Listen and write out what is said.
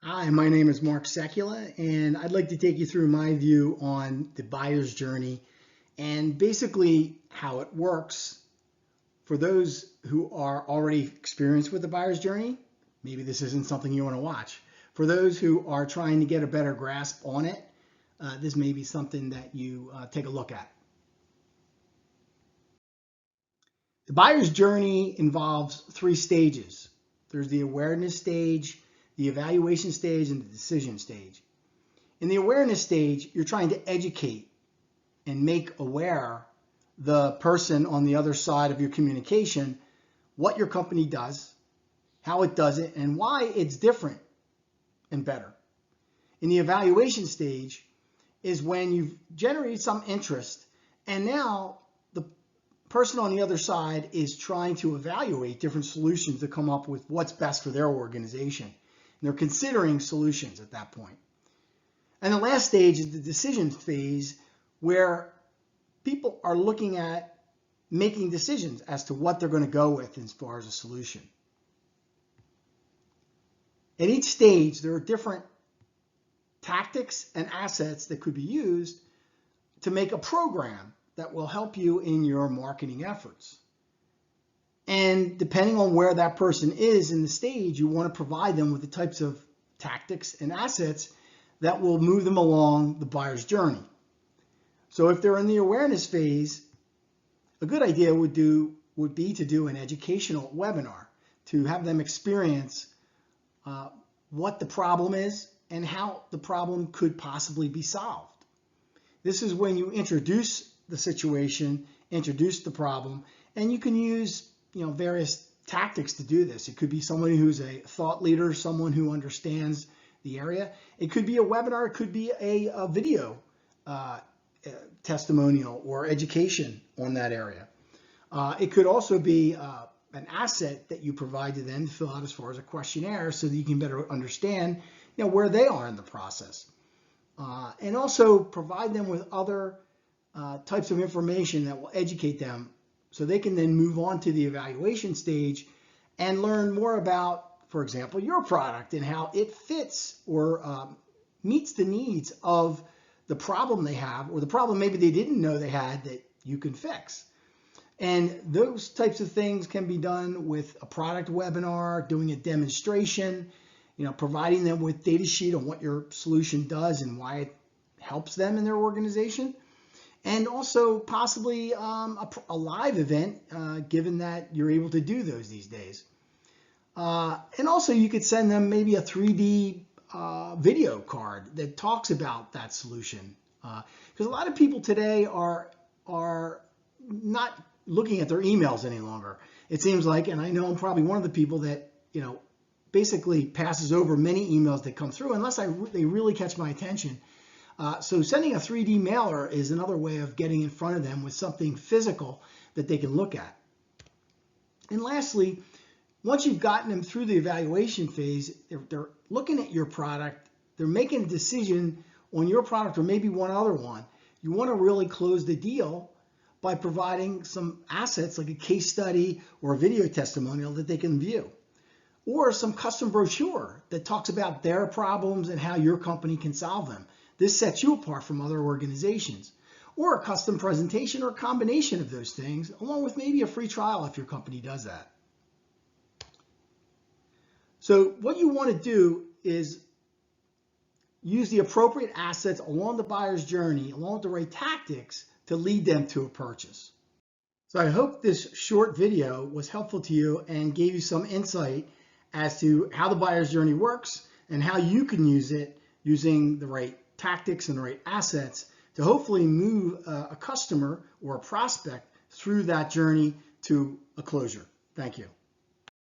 Hi, my name is Mark Sekula, and I'd like to take you through my view on the buyer's journey and basically how it works for those who are already experienced with the buyer's journey. Maybe this isn't something you want to watch. For those who are trying to get a better grasp on it, this may be something that you take a look at. The buyer's journey involves three stages. There's the awareness stage, the evaluation stage, and the decision stage. In the awareness stage, you're trying to educate and make aware the person on the other side of your communication what your company does, how it does it, and why it's different and better. In the evaluation stage is when you've generated some interest, and now the person on the other side is trying to evaluate different solutions to come up with what's best for their organization. And they're considering solutions at that point. And the last stage is the decision phase, where people are looking at making decisions as to what they're going to go with as far as a solution. At each stage, there are different tactics and assets that could be used to make a program that will help you in your marketing efforts. And depending on where that person is in the stage, you want to provide them with the types of tactics and assets that will move them along the buyer's journey. So if they're in the awareness phase, a good idea would be to do an educational webinar to have them experience what the problem is and how the problem could possibly be solved. This is when you introduce the situation, introduce the problem, and you can use various tactics to do this. It could be somebody who's a thought leader, someone who understands the area. It could be a webinar, it could be a video testimonial or education on that area. It could also be an asset that you provide to them to fill out as far as a questionnaire so that you can better understand where they are in the process. And also provide them with other types of information that will educate them so they can then move on to the evaluation stage and learn more about, for example, your product and how it fits or meets the needs of the problem they have, or the problem maybe they didn't know they had that you can fix. And those types of things can be done with a product webinar, doing a demonstration, providing them with data sheet on what your solution does and why it helps them in their organization. And also possibly a live event, given that you're able to do those these days. And also you could send them maybe a 3D video card that talks about that solution. Because a lot of people today are not looking at their emails any longer. It seems like, and I know I'm probably one of the people that, basically passes over many emails that come through unless they really catch my attention. So sending a 3D mailer is another way of getting in front of them with something physical that they can look at. And lastly, once you've gotten them through the evaluation phase, they're looking at your product, they're making a decision on your product or maybe one other one. You want to really close the deal by providing some assets like a case study or a video testimonial that they can view, or some custom brochure that talks about their problems and how your company can solve them. This sets you apart from other organizations. Or a custom presentation or a combination of those things, along with maybe a free trial if your company does that. So what you want to do is use the appropriate assets along the buyer's journey, along with the right tactics to lead them to a purchase. So I hope this short video was helpful to you and gave you some insight as to how the buyer's journey works and how you can use it using the right tactics and the right assets to hopefully move a customer or a prospect through that journey to a closure. Thank you.